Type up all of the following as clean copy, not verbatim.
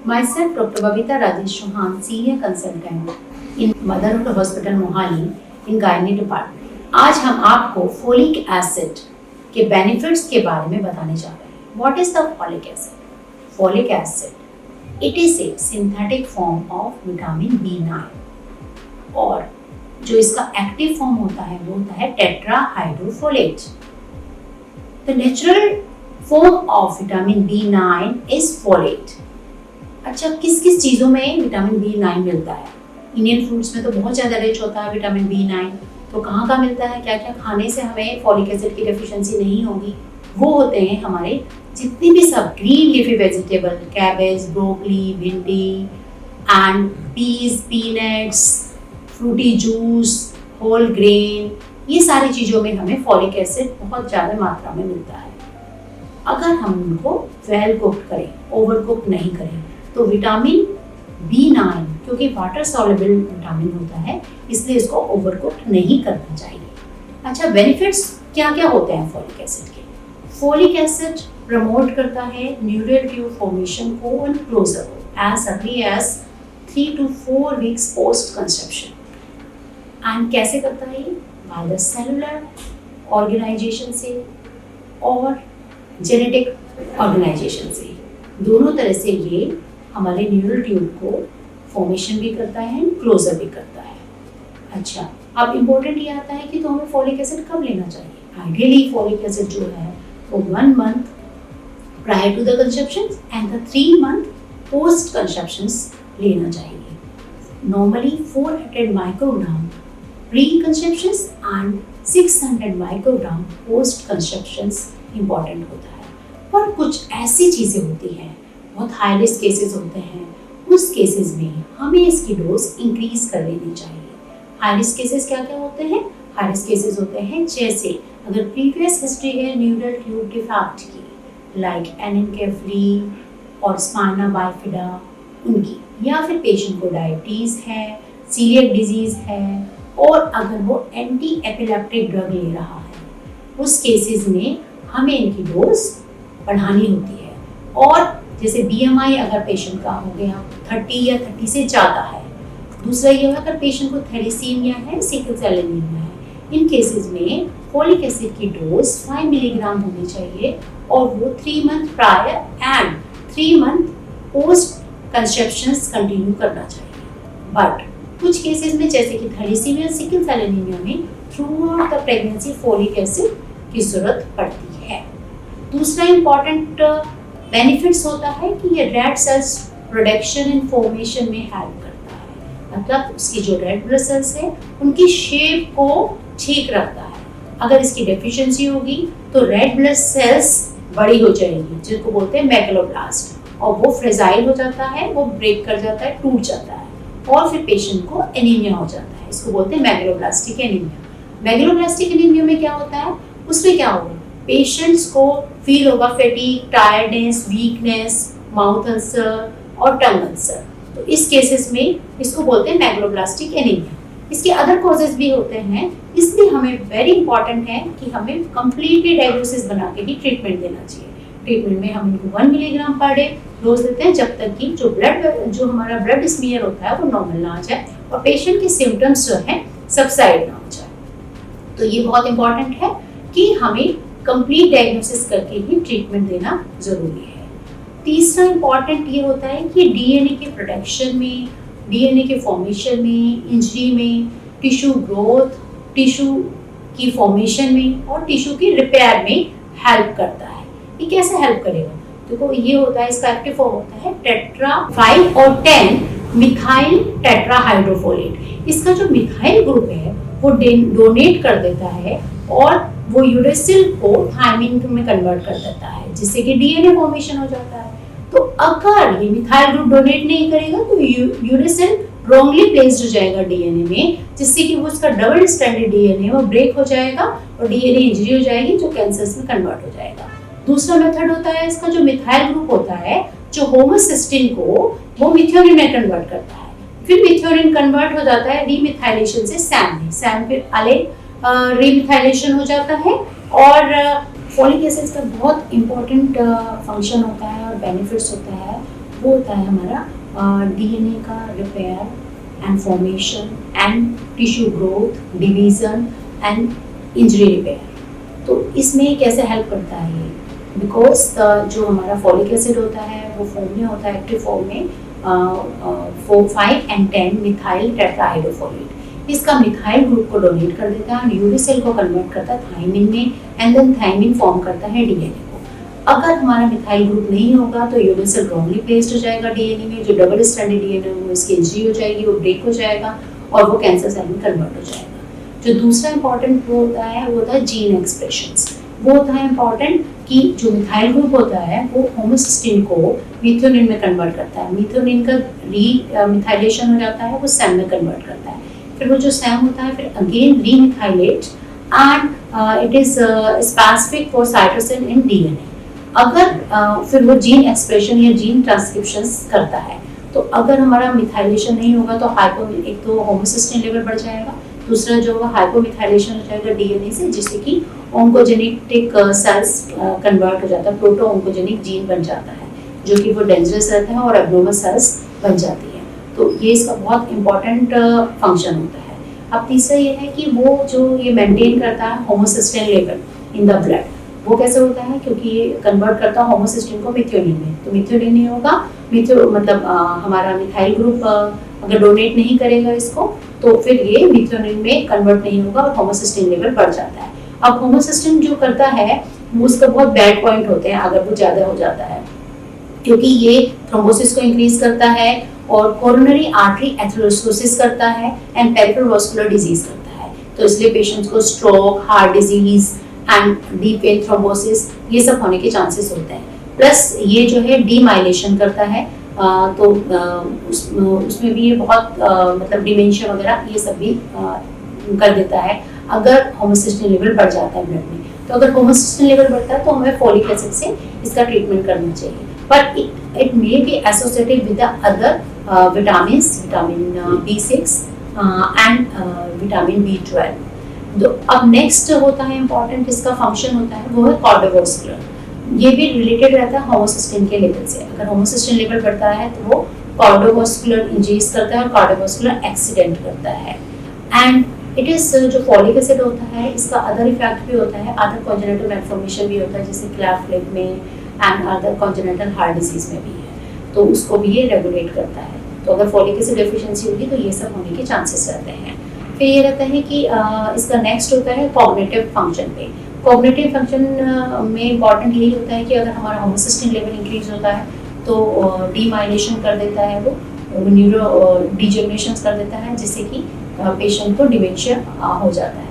Myself, Dr. Babita Rajesh Chauhan, Senior Consultant in Motherhood Hospital Mohali in Gynae Department. आज हम आपको folic acid के benefits के बारे में बताने जा रहे हैं. What is the folic acid? Folic acid, it is a synthetic form of vitamin B9 और जो इसका एक्टिव फॉर्म होता है वो होता है tetrahydrofolate. The natural form of vitamin B9 is folate. अच्छा, किस किस चीज़ों में विटामिन B9 मिलता है? इंडियन फ्रूट्स में तो बहुत ज़्यादा रिच होता है विटामिन B9. तो कहाँ कहाँ मिलता है, क्या क्या खाने से हमें फॉलिक एसिड की डेफिशिएंसी नहीं होगी? वो होते हैं हमारे जितनी भी सब green leafy vegetable, cabbage, broccoli, भिंडी and peas, peanuts, fruity juice, whole grain, ये सारी चीज़ों में हमें फॉलिक एसिड बहुत ज़्यादा मात्रा में मिलता है. अगर हम उनको वेल कुक्ड करें, ओवर कुक नहीं करें, तो विटामिन B9 क्योंकि वाटर सॉल्युबल विटामिन होता है इसलिए इसको ओवर कुक्ड नहीं करना चाहिए. अच्छा, बेनिफिट्स क्या क्या होते हैं फॉलिक एसिड के? फॉलिक एसिड प्रमोट करता है न्यूरल ट्यूब फॉर्मेशन को एंड क्लोजर को as early as 3 to 4 weeks post conception. And कैसे करता है ये? बाय द सेलुलर ऑर्गेनाइजेशन से और जेनेटिक ऑर्गेनाइजेशन से. दोनों तरह से ये हमारे न्यूरल ट्यूब को फॉर्मेशन भी करता है एंड क्लोजर भी करता है. अच्छा, अब इम्पोर्टेंट ये आता है कि तो हमें फॉलिक एसिड कब लेना चाहिए? आइडियली फॉलिक एसिड जो है वो 1 month prior to the conception and the 3 month post conception लेना चाहिए. Normally 400 microgram pre conception and 600 microgram post conception important होता है. पर कुछ ऐसी चीज़ें होती हैं, बहुत हाई रिस्क केसेस होते हैं, उस केसेस में हमें इसकी डोज इंक्रीज कर लेनी चाहिए. हाई रिस्क केसेस क्या क्या होते हैं? हाई रिस्क केसेस होते हैं जैसे अगर प्रीवियस हिस्ट्री है न्यूरल ट्यूब डिफेक्ट की, लाइक एनेनकेफली और स्पाइना बाइफिडा उनकी, या फिर पेशेंट को डायबिटीज़ है, सीलिएक डिजीज़ है, और अगर वो एंटी एपिलेप्टिक ड्रग ले रहा है, उस केसेस में हमें इनकी डोज बढ़ानी होती है. और जैसे BMI अगर पेशेंट का हो गया 30 या 30 से ज़्यादा है. दूसरा ये है अगर पेशेंट को थैलेसीमिया है, सिकल सेल एनीमिया है, इन केसेस में फॉलिक एसिड की डोज 5 मिलीग्राम होनी चाहिए और वो 3 month prior and 3 month post conception continue करना चाहिए. बट कुछ केसेस में जैसे कि थैलेसीमिया, सिकल सेल एनीमिया में through out the pregnancy folic acid की जरूरत पड़ती है. दूसरा इम्पॉर्टेंट बेनिफिट्स होता है कि ये red cells production and formation में हेल्प करता है. मतलब उसकी जो रेड ब्लड सेल्स है उनकी शेप को ठीक रखता है. अगर इसकी डेफिशिएंसी होगी तो रेड ब्लड सेल्स बड़ी हो जाएगी जिनको बोलते हैं मैकुलोब्लास्ट, और वो फ्रेजाइल हो जाता है, वो ब्रेक कर जाता है, टूट जाता है, और फिर पेशेंट को एनीमिया हो जाता है. इसको बोलते हैं मैकुलोब्लास्टिक एनीमिया. मैकुलोब्लास्टिक एनीमिया में क्या होता है? उसमें क्या होगा? पेशेंट्स को फील होगा fatigue, tiredness, weakness, mouth ulcer और टंग अल्सर. तो इस केसेस में इसको बोलते हैं मैकुलोब्लास्टिक एनीमिया. इसके अदर कॉजेज भी होते हैं, इसलिए हमें वेरी इंपॉर्टेंट है कि हमें कंप्लीटली डायग्नोसिस बना के ही ट्रीटमेंट देना चाहिए. ट्रीटमेंट में हम इनको 1 मिलीग्राम पर डे डोज देते हैं जब तक कि जो हमारा ब्लड स्मीयर होता है वो नॉर्मल ना आ जाए और पेशेंट के सिम्टम्स जो हैं सबसाइड ना हो जाए. तो ये बहुत इंपॉर्टेंट है कि हमें कंप्लीट डायग्नोसिस करके ही ट्रीटमेंट देना जरूरी है. तीसरा इंपॉर्टेंट ये होता है कि डीएनए के प्रोडक्शन में, डीएनए के फॉर्मेशन में, इंजरी में, टिश्यू ग्रोथ, टिश्यू की फॉर्मेशन में और टिश्यू की रिपेयर में हेल्प करता है. ये कैसे हेल्प करेगा? देखो, ये होता है, इसका एक्टिव फॉर्म होता है टेट्रा 5 और 10 मिथाइल टेट्राहाइड्रोफोलेट. इसका जो मिथाइल ग्रुप है वो डोनेट कर देता है और वो यूरेसिल को थायमिन में कन्वर्ट कर देता है जिससे कि डीएनए फॉर्मेशन हो जाता है. तो अगर ये मिथाइल ग्रुप डोनेट नहीं करेगा तो यूरेसिल रॉन्गली प्लेस्ड हो जाएगा डीएनए में, जिससे कि वो उसका डबल स्ट्रैंडेड डीएनए वो ब्रेक हो जाएगा और डीएनए इंजरी हो जाएगी जो कैंसर्स में कन्वर्ट हो जाएगा. दूसरा मेथड होता है इसका, जो मिथाइल ग्रुप होता है जो होमोसिस्टिन को वो मिथ्योनिन में कन्वर्ट करता है. फिर मिथ्योनिन कन्वर्ट हो जाता है डीमिथाइलेशन से सैम में, सैम फिर अलेन रीमिथाइलेशन हो जाता है. और फॉलिक एसिड का बहुत इंपॉर्टेंट फंक्शन होता है और बेनिफिट्स होता है वो होता है हमारा डीएनए का repair and formation and tissue growth, division and injury repair. तो इसमें कैसे हेल्प करता है ये? बिकॉज जो हमारा फॉलिक एसिड होता है वो फॉर्म में होता है, एक्टिव फॉर्म में 5 and 10 मिथाइल टेट्राहाइड्रोफोलेट। इसका मिथाइल ग्रुप को डोनेट कर देता है, यूरिसिल को कन्वर्ट करता है थायमिन में, एंड देन थायमिन फॉर्म करता है डीएनए को। अगर हमारा मिथाइल ग्रुप नहीं होगा तो यूरिसिल रॉन्गली प्लेस्ड हो जाएगा डीएनए में, जो डबल स्ट्रैंडेड डीएनए है उसकी इंजरी हो जाएगी, वो ब्रेक हो जाएगा और वो कैंसर सेल में कन्वर्ट हो जाएगा। जो दूसरा इंपॉर्टेंट वो होता है जीन एक्सप्रेशंस। वो होता है इंपॉर्टेंट कि जो मिथाइल ग्रुप होता है वो होमोसिस्टीन को मीथ्योनिन में कन्वर्ट करता है। मीथ्योनिन का मिथाइलेशन हो जाता है, वो सैम में कन्वर्ट करता है। फिर वो जो सैम होता है फिर again remethylate and it is specific for cytosine in DNA. अगर फिर वो जीन एक्सप्रेशन या जीन ट्रांसक्रिप्शन करता है, तो अगर हमारा मिथाइलेशन नहीं होगा तो एक तो होमोसिस्टीन लेवल बढ़ जाएगा, दूसरा जो होगा हाइपोमिथाइलेशन हो जाएगा डीएनए से, जिससे कि ऑन्कोजेनिक सेल्स कन्वर्ट हो जाता है, प्रोटो ऑन्कोजेनिक जीन बन जाता है, जो कि वो डेंजरस रहता है और एब्नॉर्मल सेल्स बन जाती है। तो ये इसका बहुत इंपॉर्टेंट फंक्शन होता है। अब तीसरा ये है कि वो जो ये मेंटेन करता है homocysteine level in the blood. वो कैसे होता है? क्योंकि ये कन्वर्ट करता है होमोसिस्टीन को मिथ्योनिन में, तो मिथ्योनिन नहीं होगा, मतलब हमारा मिथाइल ग्रुप अगर डोनेट नहीं करेगा इसको तो फिर ये मिथ्योनिन में कन्वर्ट नहीं होगा और होमोसिस्टीन लेवल बढ़ जाता है। अब होमोसिस्टीन जो करता है वो उसका बहुत बैड पॉइंट होते हैं अगर वो ज़्यादा हो जाता है, क्योंकि ये थ्रोम्बोसिस को इंक्रीज करता है और कोरोनरी आर्टरी एथेरोस्क्लेरोसिस करता है एंड पेरिफेरल वास्कुलर डिजीज करता है। तो इसलिए पेशेंट्स को stroke, heart disease and deep vein thrombosis ये सब होने के चांसेस होते हैं। प्लस ये जो है डीमाइलेशन करता है, तो उसमें भी ये बहुत मतलब डिमेंशिया वगैरह ये सब भी कर देता है अगर होमोसिस्टीन लेवल बढ़ जाता है ब्लड में। तो अगर होमोसिस्टीन लेवल बढ़ता है तो हमें फॉलिक एसिड से इसका ट्रीटमेंट करना चाहिए। But it may be associated with the other vitamins, vitamin B6 and vitamin B12। तो अब नेक्स्ट होता है इंपॉर्टेंट, इसका फंक्शन होता है वो है कार्डियोवास्कुलर। ये भी रिलेटेड रहता है होमोसिस्टीन के लेवल से। अगर होमोसिस्टीन लेवल बढ़ता है तो वो कार्डियोवास्कुलर इंजरीज करता है और कार्डियोवास्कुलर एक्सीडेंट करता है। एंड इट इज जो फॉलिक एसिड होता है इसका अदर इफेक्ट भी होता है, अदर कॉन्जेनिटल मैल्फॉर्मेशन भी होता है, जैसे क्लेफ्ट लिप में and other congenital heart disease में भी है, तो उसको भी ये रेगुलेट करता है। तो अगर फॉलिक एसिड डेफिशिएंसी होगी तो ये सब होने के चांसेस रहते हैं। फिर ये रहता है कि इसका नेक्स्ट होता है कॉग्निटिव फंक्शन पे। कॉग्निटिव फंक्शन में इंपॉर्टेंट यही होता है कि अगर हमारा होमोसिस्टीन लेवल इंक्रीज होता है तो डीमाइलेशन कर देता है, वो न्यूरो डिजेनरेशन कर देता है, जिससे कि पेशेंट को डिमेंशिया हो जाता है।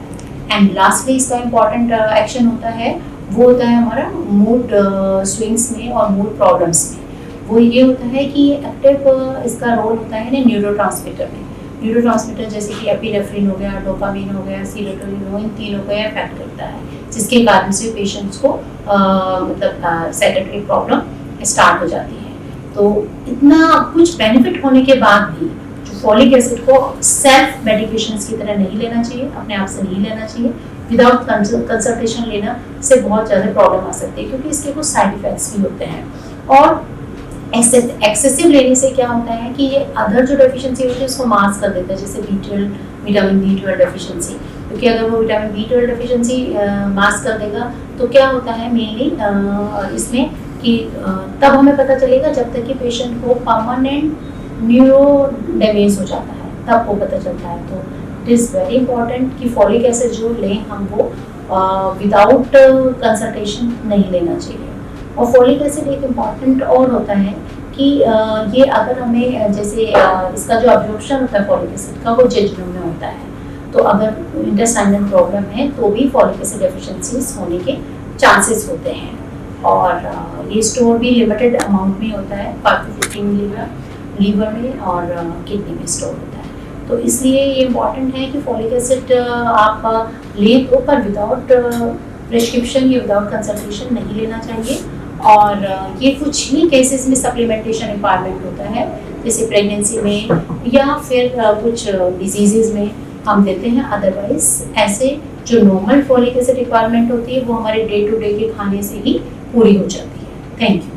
एंड लास्टली इसका इंपॉर्टेंट एक्शन होता है वो होता है हमारा मूड स्विंग्स में और मूड प्रॉब्लम्स में। वो ये होता है कि एक्टिव इसका रोल होता है न्यूरोट्रांसमीटर में। न्यूरोट्रांसमीटर जैसे कि एपिनेफ्रिन हो गया, डोपामिन हो गया, सीरोटोनिन हो, इन तीनों को इफेक्ट करता है, जिसके कारण से पेशेंट्स को मतलब साइकेट्रिक प्रॉब्लम स्टार्ट हो जाती है। तो इतना कुछ बेनिफिट होने के बाद भी जो फॉलिक एसिड को सेल्फ मेडिकेशंस की तरह नहीं लेना चाहिए, अपने आप से नहीं लेना चाहिए। विदाउट कंसल्टेशन लेना से बहुत ज़्यादा प्रॉब्लम आ सकती है, क्योंकि इसके कुछ साइड इफेक्ट्स भी होते हैं। और एक्सेसिव लेने से क्या होता है कि ये अदर जो डेफिशिएंसी होती है उसको मास्क कर देता है, जैसे विटामिन B12 डेफिशिएंसी। क्योंकि अगर वो विटामिन B12 डेफिशिएंसी मास्क कर देगा तो क्या होता है मेनली इसमें कि तब हमें पता चलेगा जब तक कि पेशेंट को परमानेंट न्यूरो डैमेज हो जाता है, तब वो पता चलता है। तो इट इज़ वेरी इंपॉर्टेंट कि फॉलिक एसिड जो लें हम वो विदाउट कंसल्टेशन नहीं लेना चाहिए। और फॉलिक एसिड एक इम्पॉर्टेंट और होता है कि ये अगर हमें जैसे इसका जो अब्जॉर्प्शन होता है फॉलिक एसिड का वो जेजुनम में होता है, तो अगर इंटेस्टाइनल प्रॉब्लम है तो भी फॉलिक एसिड डेफिशिएंसीज होने के चांसेस होते हैं। और ये स्टोर भी लिमिटेड अमाउंट में होता है, 5 to 15 लीवर में और किडनी में स्टोर होता है। तो इसलिए ये इम्पॉर्टेंट है कि फॉलिक एसिड आप लें तो पर विदाउट प्रिस्क्रिप्शन या विदाउट कंसल्टेशन नहीं लेना चाहिए। और ये कुछ ही केसेस में सप्लीमेंटेशन रिक्वायरमेंट होता है, जैसे प्रेगनेंसी में या फिर कुछ डिजीजेज में हम देते हैं। अदरवाइज ऐसे जो नॉर्मल फॉलिक एसिड रिक्वायरमेंट होती है वो हमारे डे टू डे के खाने से ही पूरी हो जाती है। Thank you.